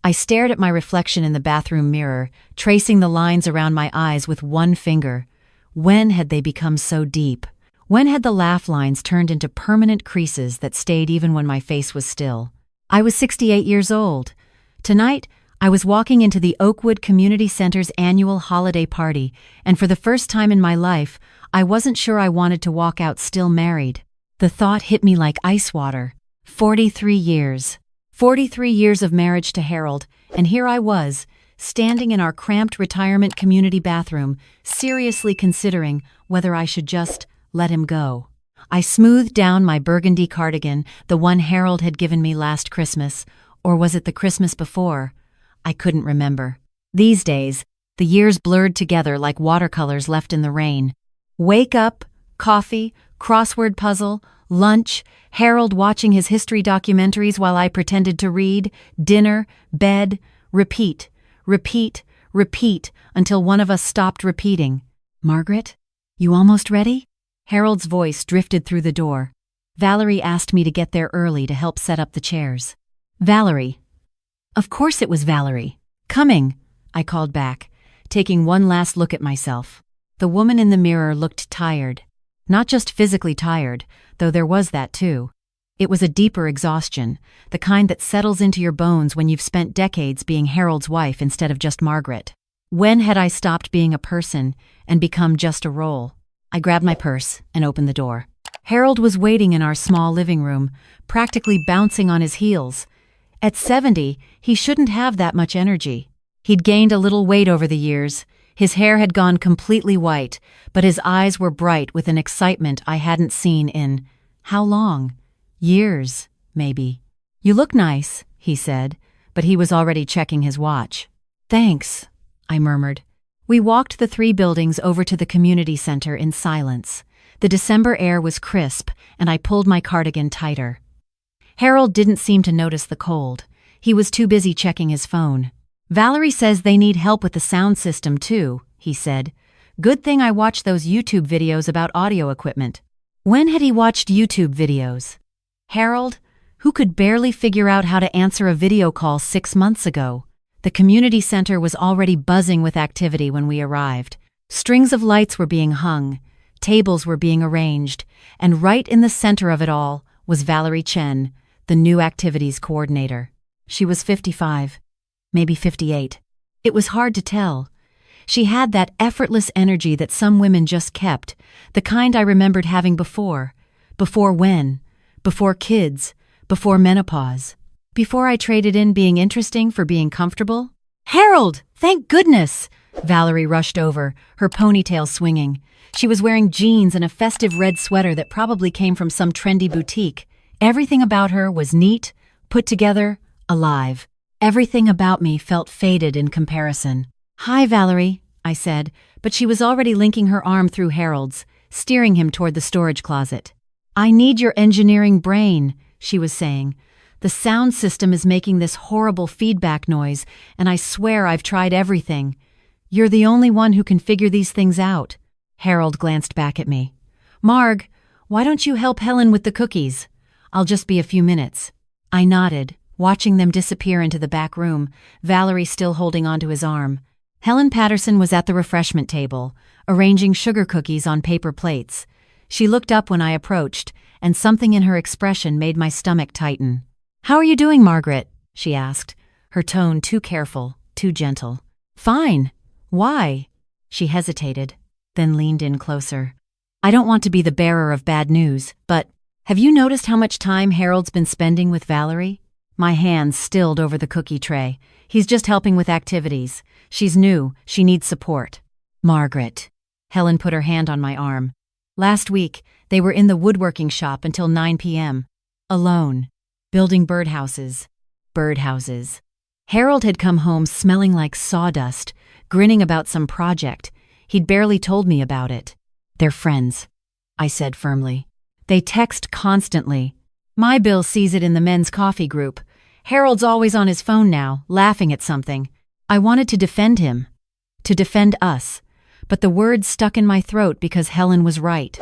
I stared at my reflection in the bathroom mirror, tracing the lines around my eyes with one finger. When had they become so deep? When had the laugh lines turned into permanent creases that stayed even when my face was still? I was 68 years old. Tonight, I was walking into the Oakwood Community Center's annual holiday party, and for the first time in my life, I wasn't sure I wanted to walk out still married. The thought hit me like ice water. 43 years. 43 years of marriage to Harold, and here I was, standing in our cramped retirement community bathroom, seriously considering whether I should just let him go. I smoothed down my burgundy cardigan, the one Harold had given me last Christmas, or was it the Christmas before? I couldn't remember. These days, the years blurred together like watercolors left in the rain. Wake up, coffee, crossword puzzle, lunch, Harold watching his history documentaries while I pretended to read, dinner, bed, repeat, repeat, repeat, until one of us stopped repeating. "Margaret, you almost ready?" Harold's voice drifted through the door. Valerie asked me to get there early to help set up the chairs. Valerie. Of course it was Valerie. "Coming," I called back, taking one last look at myself. The woman in the mirror looked tired. Not just physically tired, though there was that too. It was a deeper exhaustion, the kind that settles into your bones when you've spent decades being Harold's wife instead of just Margaret. When had I stopped being a person and become just a role? I grabbed my purse and opened the door. Harold was waiting in our small living room, practically bouncing on his heels. At 70, he shouldn't have that much energy. He'd gained a little weight over the years. His hair had gone completely white, but his eyes were bright with an excitement I hadn't seen in, how long? Years, maybe. "You look nice," he said, but he was already checking his watch. "Thanks," I murmured. We walked the 3 buildings over to the community center in silence. The December air was crisp, and I pulled my cardigan tighter. Harold didn't seem to notice the cold. He was too busy checking his phone. "Valerie says they need help with the sound system too," he said. "Good thing I watched those YouTube videos about audio equipment." When had he watched YouTube videos? Harold, who could barely figure out how to answer a video call 6 months ago. The community center was already buzzing with activity when we arrived. Strings of lights were being hung, tables were being arranged, and right in the center of it all was Valerie Chen, the new activities coordinator. She was 55, maybe 58. It was hard to tell. She had that effortless energy that some women just kept, the kind I remembered having before. Before when? Before kids, before menopause. Before I traded in being interesting for being comfortable? "Harold, thank goodness!" Valerie rushed over, her ponytail swinging. She was wearing jeans and a festive red sweater that probably came from some trendy boutique. Everything about her was neat, put together, alive. Everything about me felt faded in comparison. "Hi, Valerie," I said, but she was already linking her arm through Harold's, steering him toward the storage closet. "I need your engineering brain," she was saying. "The sound system is making this horrible feedback noise, and I swear I've tried everything. You're the only one who can figure these things out." Harold glanced back at me. "Marg, why don't you help Helen with the cookies? I'll just be a few minutes." I nodded, watching them disappear into the back room, Valerie still holding onto his arm. Helen Patterson was at the refreshment table, arranging sugar cookies on paper plates. She looked up when I approached, and something in her expression made my stomach tighten. "How are you doing, Margaret?" she asked, her tone too careful, too gentle. "Fine. Why?" She hesitated, then leaned in closer. "I don't want to be the bearer of bad news, but have you noticed how much time Harold's been spending with Valerie?" My hands stilled over the cookie tray. "He's just helping with activities. She's new. She needs support." "Margaret." Helen put her hand on my arm. "Last week, they were in the woodworking shop until 9 p.m. Alone. Building birdhouses. Birdhouses. Harold had come home smelling like sawdust, grinning about some project. He'd barely told me about it. "They're friends," I said firmly. "They text constantly. My Bill sees it in the men's coffee group. Harold's always on his phone now, laughing at something." I wanted to defend him. To defend us. But the words stuck in my throat because Helen was right.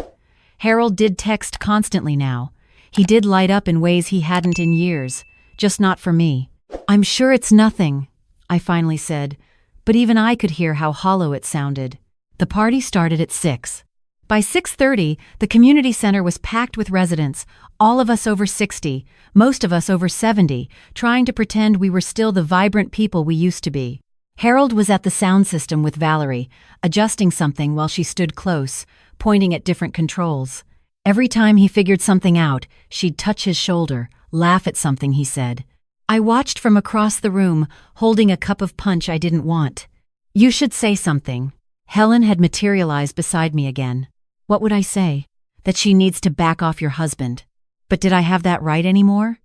Harold did text constantly now. He did light up in ways he hadn't in years, just not for me. "I'm sure it's nothing," I finally said, but even I could hear how hollow it sounded. The party started at 6. By 6:30, the community center was packed with residents, all of us over 60, most of us over 70, trying to pretend we were still the vibrant people we used to be. Harold was at the sound system with Valerie, adjusting something while she stood close, pointing at different controls. Every time he figured something out, she'd touch his shoulder, laugh at something he said. I watched from across the room, holding a cup of punch I didn't want. "You should say something." Helen had materialized beside me again. What would I say? That she needs to back off your husband. But did I have that right anymore?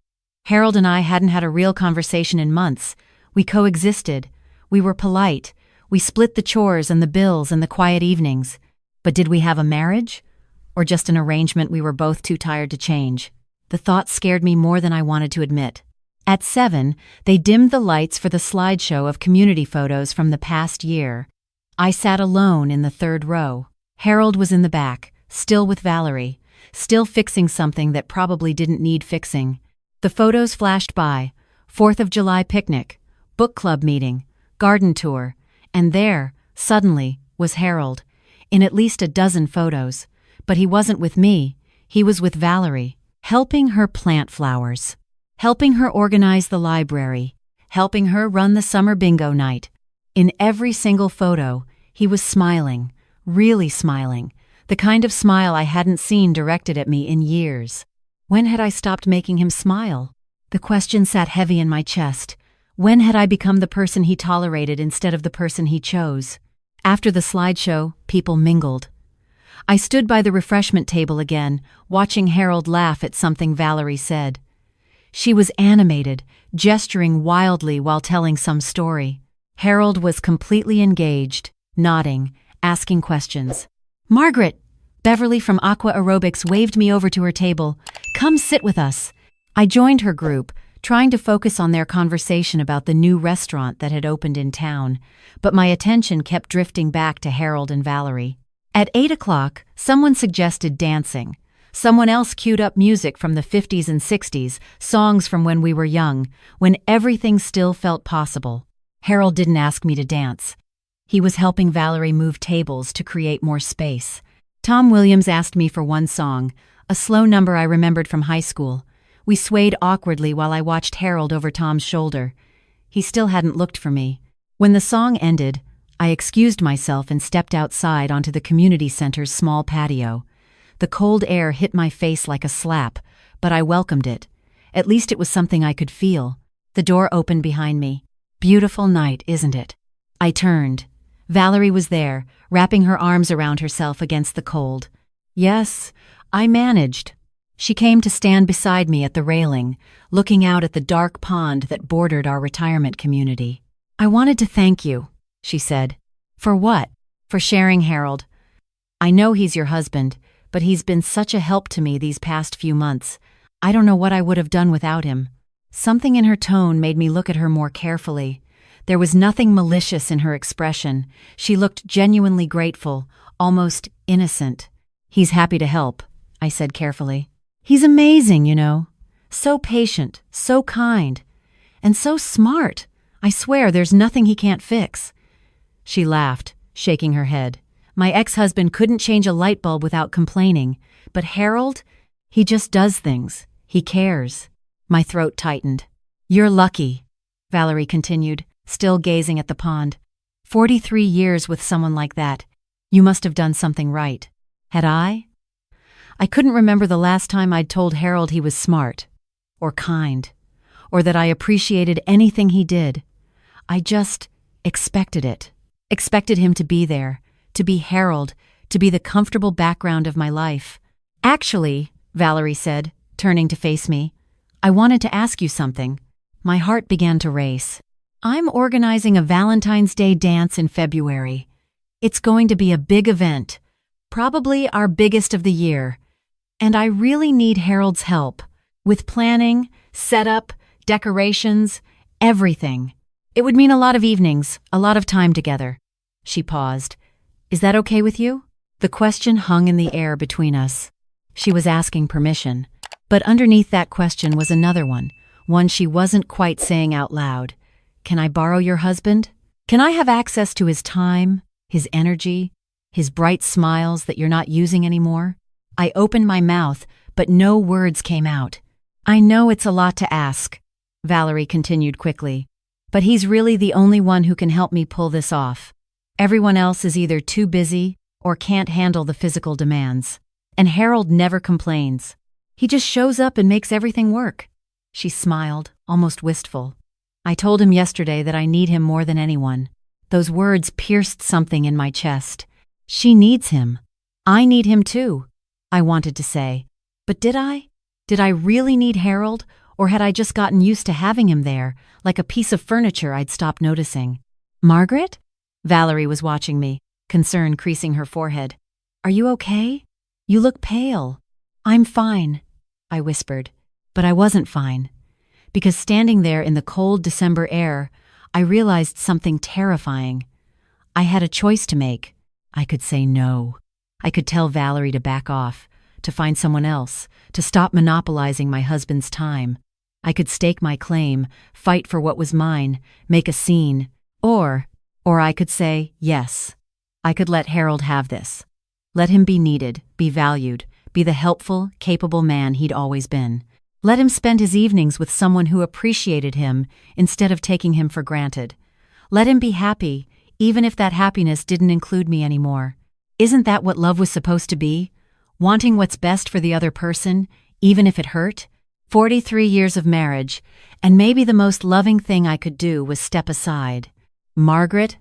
Harold and I hadn't had a real conversation in months. We coexisted. We were polite. We split the chores and the bills and the quiet evenings. But did we have a marriage? Or just an arrangement we were both too tired to change? The thought scared me more than I wanted to admit. At 7, they dimmed the lights for the slideshow of community photos from the past year. I sat alone in the 3rd row. Harold was in the back, still with Valerie, still fixing something that probably didn't need fixing. The photos flashed by: 4th of July picnic, book club meeting, garden tour, and there, suddenly, was Harold, in at least a dozen photos. But he wasn't with me, he was with Valerie, helping her plant flowers, helping her organize the library, helping her run the summer bingo night. In every single photo, he was smiling, really smiling, the kind of smile I hadn't seen directed at me in years. When had I stopped making him smile? The question sat heavy in my chest. When had I become the person he tolerated instead of the person he chose? After the slideshow, people mingled. I stood by the refreshment table again, watching Harold laugh at something Valerie said. She was animated, gesturing wildly while telling some story. Harold was completely engaged, nodding, asking questions. "Margaret!" Beverly from Aqua Aerobics waved me over to her table. "Come sit with us." I joined her group, trying to focus on their conversation about the new restaurant that had opened in town, but my attention kept drifting back to Harold and Valerie. At 8 o'clock, someone suggested dancing. Someone else queued up music from the 50s and 60s, songs from when we were young, when everything still felt possible. Harold didn't ask me to dance. He was helping Valerie move tables to create more space. Tom Williams asked me for one song, a slow number I remembered from high school. We swayed awkwardly while I watched Harold over Tom's shoulder. He still hadn't looked for me. When the song ended, I excused myself and stepped outside onto the community center's small patio. The cold air hit my face like a slap, but I welcomed it. At least it was something I could feel. The door opened behind me. Beautiful night, isn't it? I turned. Valerie was there, wrapping her arms around herself against the cold. Yes, I managed. She came to stand beside me at the railing, looking out at the dark pond that bordered our retirement community. "I wanted to thank you," she said. "For what?" "For sharing Harold. I know he's your husband, but he's been such a help to me these past few months. I don't know what I would have done without him." Something in her tone made me look at her more carefully. There was nothing malicious in her expression. She looked genuinely grateful, almost innocent. "He's happy to help," I said carefully. "He's amazing, you know. So patient, so kind, and so smart. I swear there's nothing he can't fix." She laughed, shaking her head. "My ex-husband couldn't change a light bulb without complaining, but Harold, he just does things. He cares." My throat tightened. "You're lucky," Valerie continued, still gazing at the pond. 43 years with someone like that. You must have done something right. Had I? I couldn't remember the last time I'd told Harold he was smart, or kind, or that I appreciated anything he did. I just expected it. Expected him to be there, to be Harold, to be the comfortable background of my life. "Actually," Valerie said, turning to face me, "I wanted to ask you something." My heart began to race. "I'm organizing a Valentine's Day dance in February. It's going to be a big event, probably our biggest of the year. And I really need Harold's help with planning, setup, decorations, everything. It would mean a lot of evenings, a lot of time together." She paused. "Is that okay with you?" The question hung in the air between us. She was asking permission. But underneath that question was another one one she wasn't quite saying out loud. Can I borrow your husband? Can I have access to his time, his energy, his bright smiles that you're not using anymore? I opened my mouth, but no words came out. I know it's a lot to ask, Valerie continued quickly, but he's really the only one who can help me pull this off. Everyone else is either too busy or can't handle the physical demands. And Harold never complains. He just shows up and makes everything work. She smiled, almost wistful. I told him yesterday that I need him more than anyone. Those words pierced something in my chest. She needs him. I need him too, I wanted to say. But did I? Did I really need Harold, or had I just gotten used to having him there, like a piece of furniture I'd stopped noticing? Margaret? Valerie was watching me, concern creasing her forehead. Are you okay? You look pale. I'm fine, I whispered. But I wasn't fine. Because standing there in the cold December air, I realized something terrifying. I had a choice to make. I could say no. I could tell Valerie to back off, to find someone else, to stop monopolizing my husband's time. I could stake my claim, fight for what was mine, make a scene, or I could say yes. I could let Harold have this. Let him be needed, be valued, be the helpful, capable man he'd always been. Let him spend his evenings with someone who appreciated him instead of taking him for granted. Let him be happy, even if that happiness didn't include me anymore. Isn't that what love was supposed to be? Wanting what's best for the other person, even if it hurt? 43 years of marriage, and maybe the most loving thing I could do was step aside. Margaret?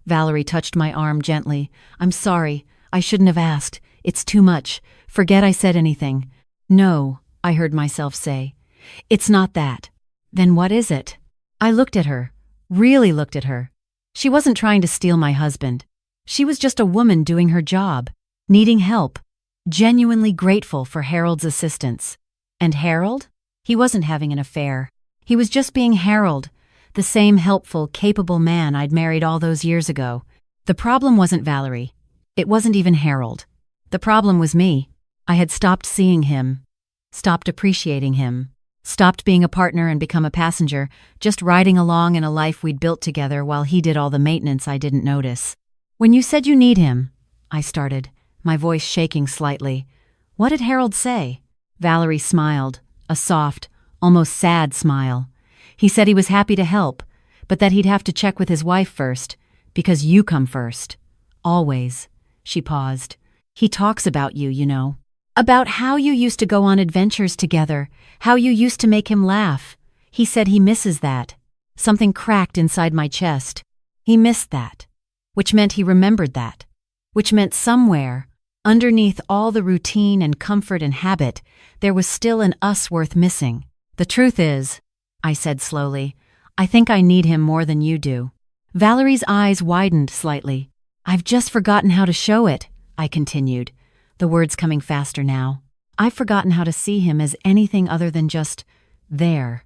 Valerie touched my arm gently. I'm sorry. I shouldn't have asked. It's too much. Forget I said anything. No, I heard myself say. It's not that. Then what is it? I looked at her. Really looked at her. She wasn't trying to steal my husband. She was just a woman doing her job, needing help, genuinely grateful for Harold's assistance. And Harold? He wasn't having an affair. He was just being Harold, the same helpful, capable man I'd married all those years ago. The problem wasn't Valerie. It wasn't even Harold. The problem was me. I had stopped seeing him, stopped appreciating him, stopped being a partner and become a passenger, just riding along in a life we'd built together while he did all the maintenance I didn't notice. When you said you need him, I started, my voice shaking slightly. What did Harold say? Valerie smiled, a soft, almost sad smile. He said he was happy to help, but that he'd have to check with his wife first, because you come first. Always. She paused. He talks about you, you know. About how you used to go on adventures together, how you used to make him laugh. He said he misses that. Something cracked inside my chest. He missed that. Which meant he remembered that. Which meant somewhere, underneath all the routine and comfort and habit, there was still an us worth missing. The truth is, I said slowly, I think I need him more than you do. Valerie's eyes widened slightly. I've just forgotten how to show it, I continued, the words coming faster now. I've forgotten how to see him as anything other than just there.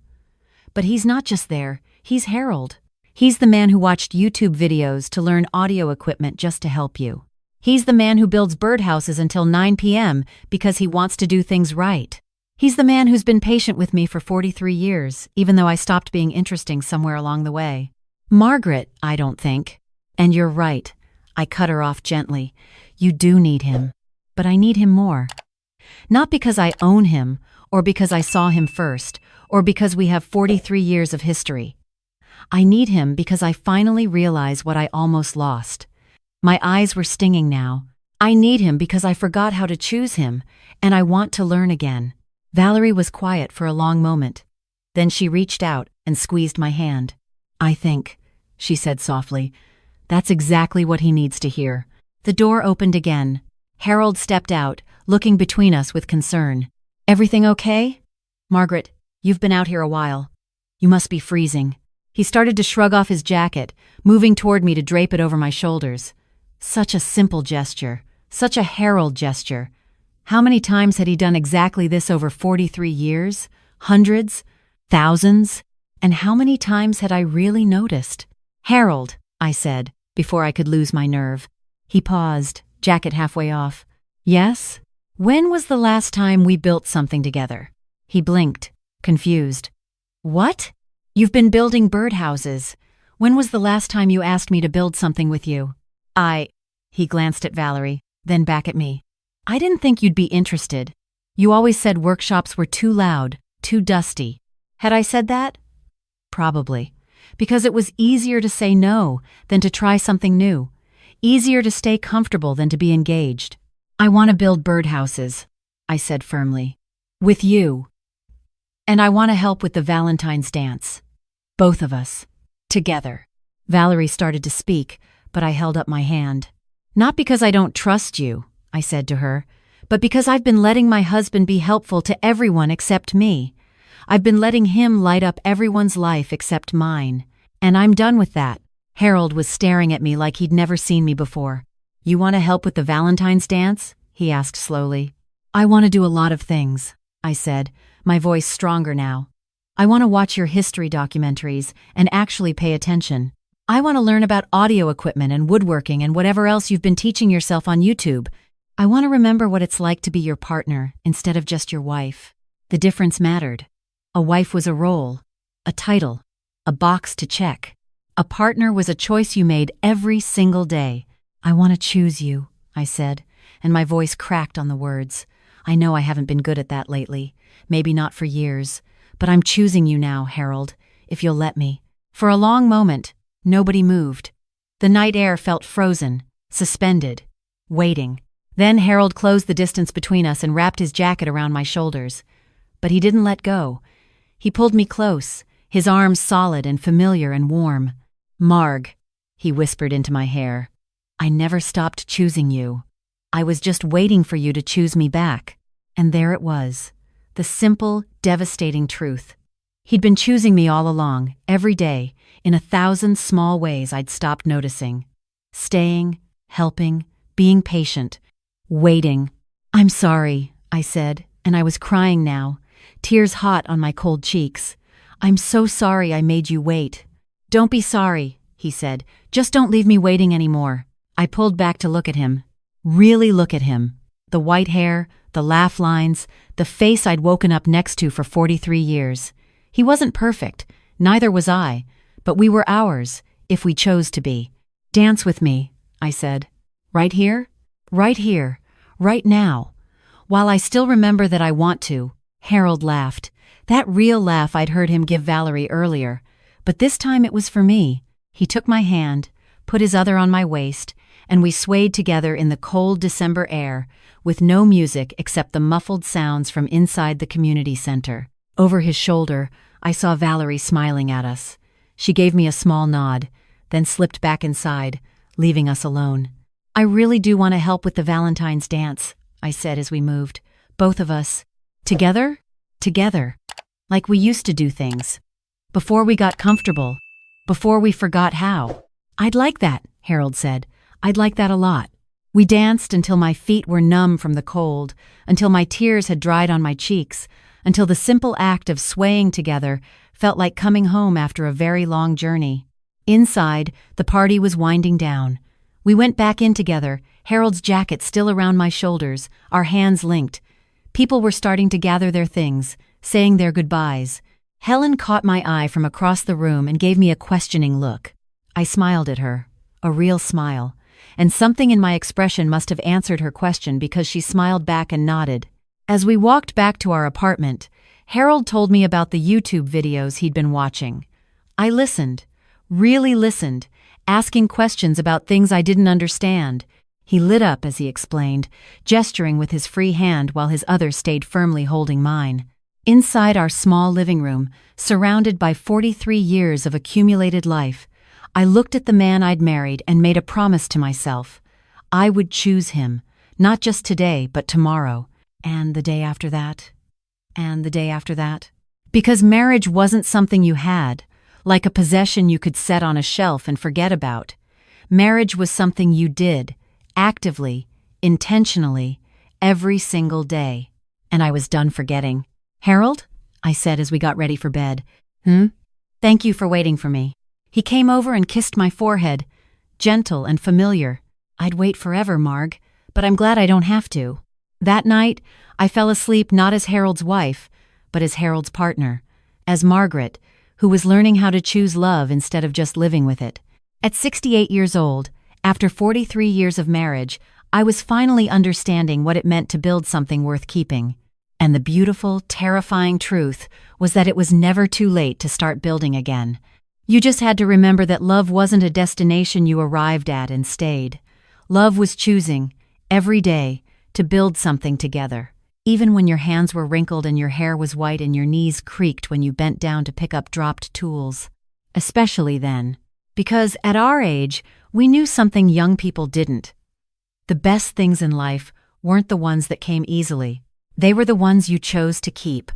But he's not just there, he's Harold. He's the man who watched YouTube videos to learn audio equipment just to help you. He's the man who builds birdhouses until 9 p.m. because he wants to do things right. He's the man who's been patient with me for 43 years, even though I stopped being interesting somewhere along the way. Margaret, I don't think. And you're right. I cut her off gently. You do need him. But I need him more. Not because I own him, or because I saw him first, or because we have 43 years of history. I need him because I finally realize what I almost lost. My eyes were stinging now. I need him because I forgot how to choose him, and I want to learn again. Valerie was quiet for a long moment. Then she reached out and squeezed my hand. I think, she said softly, that's exactly what he needs to hear. The door opened again. Harold stepped out, looking between us with concern. Everything okay? Margaret, you've been out here a while. You must be freezing. He started to shrug off his jacket, moving toward me to drape it over my shoulders. Such a simple gesture, such a Harold gesture. How many times had he done exactly this over 43 years? Hundreds? Thousands? And how many times had I really noticed? Harold, I said, before I could lose my nerve. He paused, jacket halfway off. Yes? When was the last time we built something together? He blinked, confused. What? You've been building birdhouses. When was the last time you asked me to build something with you? He glanced at Valerie, then back at me. I didn't think you'd be interested. You always said workshops were too loud, too dusty. Had I said that? Probably. Because it was easier to say no than to try something new. Easier to stay comfortable than to be engaged. I want to build birdhouses, I said firmly. With you. And I want to help with the Valentine's dance. Both of us. Together. Valerie started to speak, but I held up my hand. Not because I don't trust you, I said to her, but because I've been letting my husband be helpful to everyone except me. I've been letting him light up everyone's life except mine. And I'm done with that. Harold was staring at me like he'd never seen me before. You want to help with the Valentine's dance? He asked slowly. I want to do a lot of things, I said, my voice stronger now. I want to watch your history documentaries and actually pay attention. I want to learn about audio equipment and woodworking and whatever else you've been teaching yourself on YouTube. I want to remember what it's like to be your partner instead of just your wife. The difference mattered. A wife was a role, a title, a box to check. A partner was a choice you made every single day. I want to choose you, I said, and my voice cracked on the words. I know I haven't been good at that lately, maybe not for years, but I'm choosing you now, Harold, if you'll let me. For a long moment, nobody moved. The night air felt frozen, suspended, waiting. Then Harold closed the distance between us and wrapped his jacket around my shoulders. But he didn't let go. He pulled me close, his arms solid and familiar and warm. Marg, he whispered into my hair. I never stopped choosing you. I was just waiting for you to choose me back. And there it was. The simple, devastating truth. He'd been choosing me all along, every day, in 1,000 small ways I'd stopped noticing. Staying, helping, being patient, waiting. I'm sorry, I said, and I was crying now, tears hot on my cold cheeks. I'm so sorry I made you wait. Don't be sorry, he said. Just don't leave me waiting anymore. I pulled back to look at him. Really look at him. The white hair, the laugh lines, the face I'd woken up next to for 43 years. He wasn't perfect, neither was I, but we were ours, if we chose to be. Dance with me, I said. Right here? Right here. Right now. While I still remember that I want to, Harold laughed. That real laugh I'd heard him give Valerie earlier. But this time it was for me. He took my hand, put his other on my waist, and we swayed together in the cold December air, with no music except the muffled sounds from inside the community center. Over his shoulder, I saw Valerie smiling at us. She gave me a small nod, then slipped back inside, leaving us alone. I really do want to help with the Valentine's dance, I said as we moved. Both of us. Together? Together. Like we used to do things. Before we got comfortable. Before we forgot how. I'd like that, Harold said. I'd like that a lot. We danced until my feet were numb from the cold, until my tears had dried on my cheeks, until the simple act of swaying together felt like coming home after a very long journey. Inside, the party was winding down. We went back in together, Harold's jacket still around my shoulders, our hands linked. People were starting to gather their things, saying their goodbyes. Helen caught my eye from across the room and gave me a questioning look. I smiled at her, a real smile, and something in my expression must have answered her question because she smiled back and nodded. As we walked back to our apartment, Harold told me about the YouTube videos he'd been watching. I listened, really listened, asking questions about things I didn't understand. He lit up as he explained, gesturing with his free hand while his other stayed firmly holding mine. Inside our small living room, surrounded by 43 years of accumulated life, I looked at the man I'd married and made a promise to myself. I would choose him, not just today, but tomorrow, and the day after that, and the day after that. Because marriage wasn't something you had, like a possession you could set on a shelf and forget about. Marriage was something you did, actively, intentionally, every single day. And I was done forgetting. Harold? I said as we got ready for bed. Thank you for waiting for me. He came over and kissed my forehead, gentle and familiar. I'd wait forever, Marg, but I'm glad I don't have to. That night, I fell asleep not as Harold's wife, but as Harold's partner, as Margaret, who was learning how to choose love instead of just living with it. At 68 years old, after 43 years of marriage, I was finally understanding what it meant to build something worth keeping. And the beautiful, terrifying truth was that it was never too late to start building again. You just had to remember that love wasn't a destination you arrived at and stayed. Love was choosing, every day, to build something together. Even when your hands were wrinkled and your hair was white and your knees creaked when you bent down to pick up dropped tools. Especially then. Because at our age, we knew something young people didn't. The best things in life weren't the ones that came easily. They were the ones you chose to keep,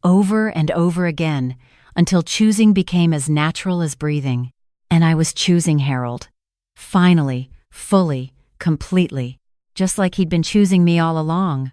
over and over again, until choosing became as natural as breathing. And I was choosing Harold. Finally, fully, completely. Just like he'd been choosing me all along.